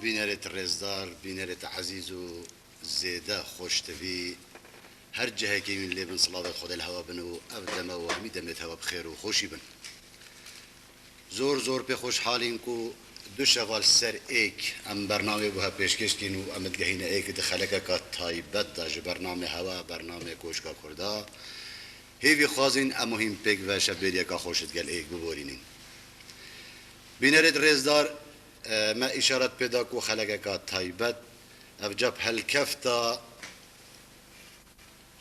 بینرت رزدار بینرت عزیز و زیده خوشتوی هر جهه که من لیبن صلاة خود الهوا بنو ابدم و همی دمت هوا بخیر و خوشی بن زور زور به خوش حالین کو دو شغال سر ایک ام برنامه بها پیشکش کین و ام دگهین ایک دخلکه که تایبت دا برنامه هوا برنامه کوشکا کردا هیوی خوازین ام مهم پیک و شبیری که خوشت گل ایک ببورینین بینرت رزدار ما اشارت پیدا کو خلقه که تایبت افجاب هلکفتا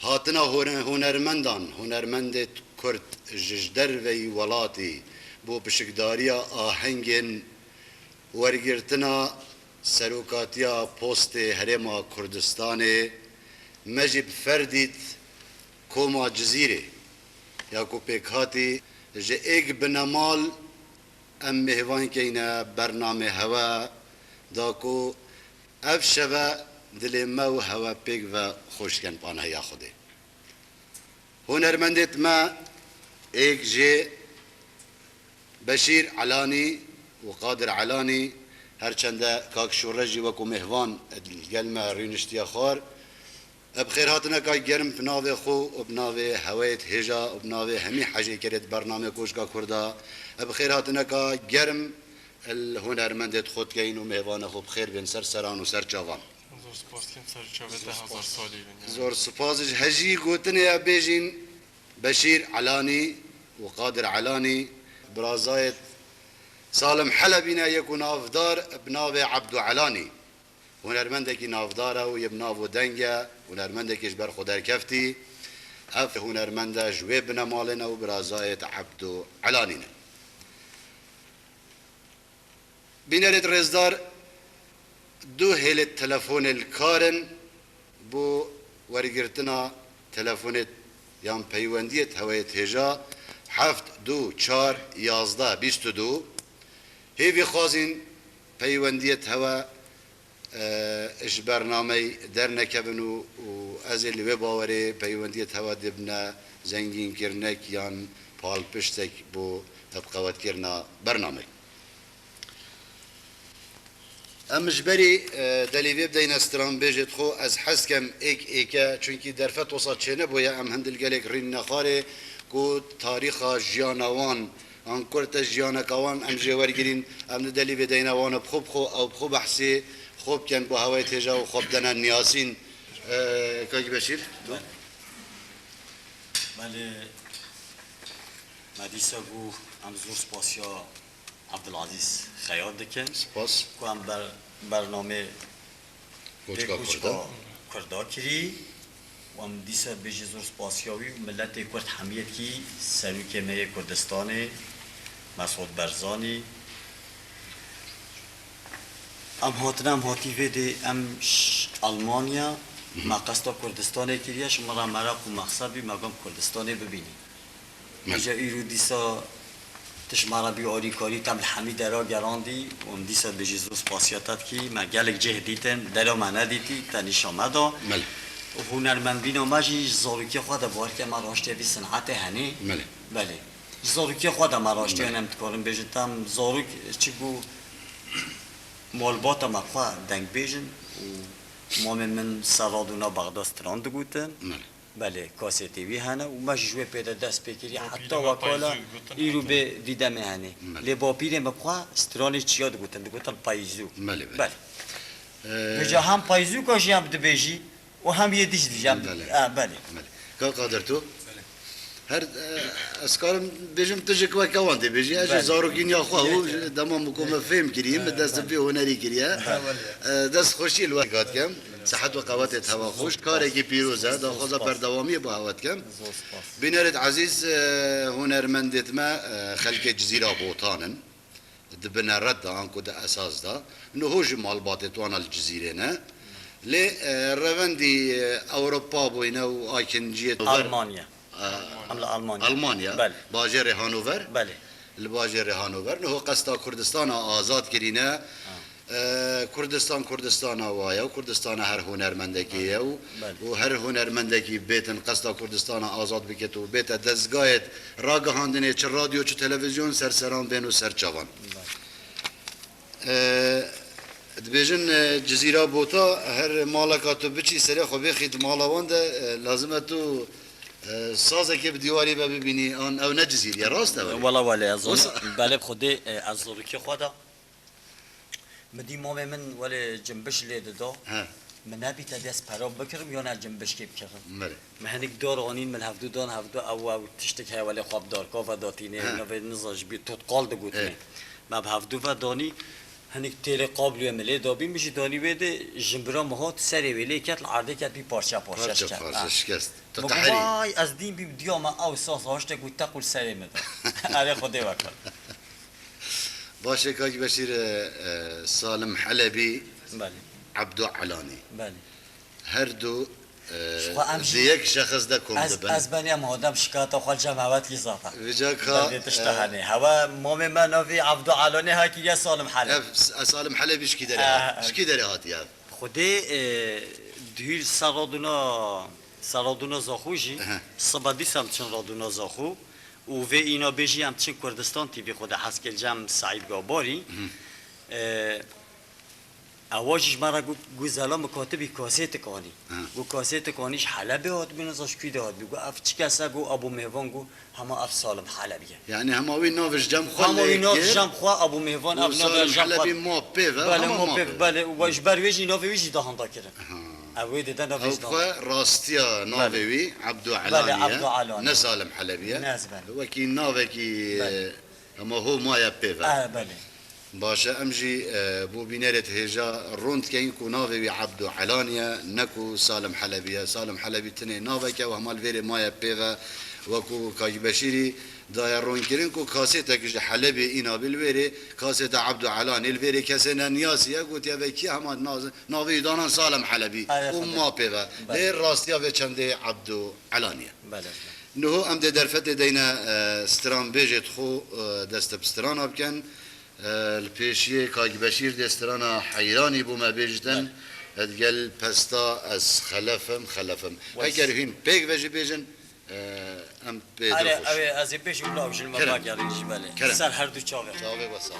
هاتنا هنرمند کرد ججدر وی ولاتی بو بشکداریا آهنگین ورگرتنا سروکاتیا پوست هرما کردستان مجب فردید کوما جزیره یا کو پیکاتی جه ایک بنمال ام مهوان کینا برنامه هوا داکو اف شبه دل ما و هوا پیک و خوشکن پانه یا خوده هنرمندت ما ایک جه بشیر علانی و قادر علانی هرچنده کاک شورجی وکو مهوان الگلمه رینشتیا خار بخیر هاتنا که گرم بناوه خو و بناوه هوایت هجا و بناوه همی حجی کرد برنامه کوشکا کرده بخیر هاتنا که گرم الهنرمندت خود گین و مهوان خو بخیر بین سر سران و سر چاوان زور سپاس کم سر چاوه 10,000 سالی بین زور سپاسش هجی گوتنه یا بیجین بشیر علانی و قادر علانی برازایت سالم حلبینا یکو نافدار بناوه عبدو علانی هنرمندکی نافداره و یبناو دنگه هنرمندکیش بر خودر کفتی اف هنرمنده جوی بنمالنا و برازایت عبدو علانینه بینرت رزدار دو هیل تلفون الکارن بو ورگرتنا تلفونت یان پیوندیت هوایت هجا 7 2 4 11 22 هیوی خوازین پیوندیت هوا اش برنامه در نکبن و از الوی باوری پیوندیت هوا دبنا زنگین کرنک یان پال پشتک بو ابقوات کرنا برنامه امش بری دلیوی بدین استران بیجت خو از حس کم ایکا چونکی درفت وسط چنه بویا ام هندل گلک رین نخاره کو تاریخ جیانوان آن کرت جیانکوان ام جوار گرین ام دلیوی بدین وان بخوب خو او بخوب حسی خوب کن با هوای تجا و خوب دنن نیاسین کاکی بشیر بله مدیسا بو ام زور سپاسیا عبدالعزیز خیاط دکن سپاس که هم برنامه کوچکا کردا کری و هم دیسا بیجی زور سپاسیاوی و ملت کرد حمیت کی سروک مه کردستان مسعود برزانی ام هاتنم هاتیوه ده ام آلمانیا ما قصد کردستان کریه شما را مرق و مقصد بی مگم کردستان ببینی اینجا ایرو دیسا تشمارا بی آری کاری تم الحمید را گراندی و ام دیسا بجی زور سپاسیاتت کی ما گلک جه دیتن درا ما ندیتی تنیش آمدا و هنرمند بینا ماجی زاروکی خود بار که ما راشته بی صنعت هنی بله زاروکی خود ما راشته هنم تکارم بجتم زاروک چی بو مالبات ما خواه دنگ بیجن و ما من سرادونا بغداد ستراند گوتن بله کاستی وی هنه و ما جوه پیدا دست بکری حتی وکالا ایرو به دیدم هنه لی با پیره مبخواه سترانی چیا گوتن پاییزو بله بجا هم پاییزو کاشی هم دو بیجی و هم یه دیش دیجم بله که قادر تو؟ هر اسکارم بیشم تجک و کوانده بیشی اجی زاروگین یا خواه دمام مکومه فهم کریم دست بی هنری کریه دست خوشی الوقت کم صحت و قواتت هوا خوش کاری که پیروزه داخوزه پردوامی با هوات کم بینرد عزیز هنرمندت ما خلق جزیره بوطانن دبنا رد آنکو ده اساس ده نهوج مالباتت وانا الجزیره نه لی روندی اوروپا بوینه و آکنجیت ألمانيا باجر هانوفر بله الباجر هانوفر نه قصد كردستان آزاد كرينا كردستان وايا وكردستان هر هنرمندكي و هر هنرمندكي بيتن قصد كردستان آزاد بكت و بيت دزگاهت راگهاندنه چه رادیو چه تلویزیون سرسران بین و سرچوان دبیجن جزیره بوتا هر مالکا تو بچی سری خو بخید مالاوان ده لازمه تو سازه که بدیواری ببینی آن او نه جزیره راست ده والله ولی از بله خودی از زورکی خدا مدی مام من ولی جنبش لیده دا ها من نبی تدیس پرام بکرم یا نه جنبش کی بکرم بله مهنک دار آنین من هفدو دان هفدو او تشتک های ولی خواب دار کا و داتینه نوی نزاج بی تو قال دگوتنه ما به هفدو و دانی هنیک تیل قابلیه ملی دابی میشه دانی ویده جنبرا مهات سری ولی کت العرضه کت بی پارچه پارچه شکست تو مگه تحری وای از دین بی دیام او ساس هاشته گوت تقول سری مده آره خودی وکل باشه کاج بشیر سالم حلبی بله عبدو علانی بله هر دو یک شخص ده کم دبن از بنی هم آدم شکایت خال جماعت کی زاتا وجا کا بله تشتهنه هوا مام من نوی عبدو علانی ها کی یا سالم حلب سالم حلبی شکی داره شکی داره هاتی ها خودی دیل سرادونا زاخوجی صبادی سم چن رادونا زاخو و و اینا بیجی هم چن کردستان تیوی خود حسکل جم سعید گاباری اواجش مرا گوزلا مکاتبی کاسیت کانی گو کاسیت کانیش حلبه هات بینازاش کی داد بگو اف چی کسا گو ابو مهوان گو همه اف سالم حلبیه یعنی هماوی نوش جم خود همه ناف جم خوا ابو مهوان اب ناف جم خوا حلبی ما پیوه بله ما پیوه بله واش برویجی ناف ویجی دهان دا کرد اوی دیدن ناف ویجی خوا راستیا ناوی عبدو علانیه نه سالم حلبیه وکی ناوی کی اما هو ما یا پیوه بله باشه امجی بو بینرت هجا روند که این کو ناوی عبدو علانیه نکو سالم حلبیه سالم حلبی تنه ناوی که و همال ویره مایه پیوه وکو کاج بشیری دایر رون کرین کو کاسیتا کش حلبی اینا بالویره کاسیتا عبدو علانی الویره کسی نیاسیه گوت یا کی همان ناوی دانان سالم حلبی و ما پیوه لیر راستیا و چنده عبدو علانیه نهو ام ده درفت دینا ستران بیجت خو دست بستران بکن البيشيه كاج بشير دسترانا حيراني بوما بيجدن ادقل بستا از خلفم هكر هين بيك وجي بيجن ام بيدو از بيش ولا وجل ما باقي على الجبال سر هر دو چاوه وصال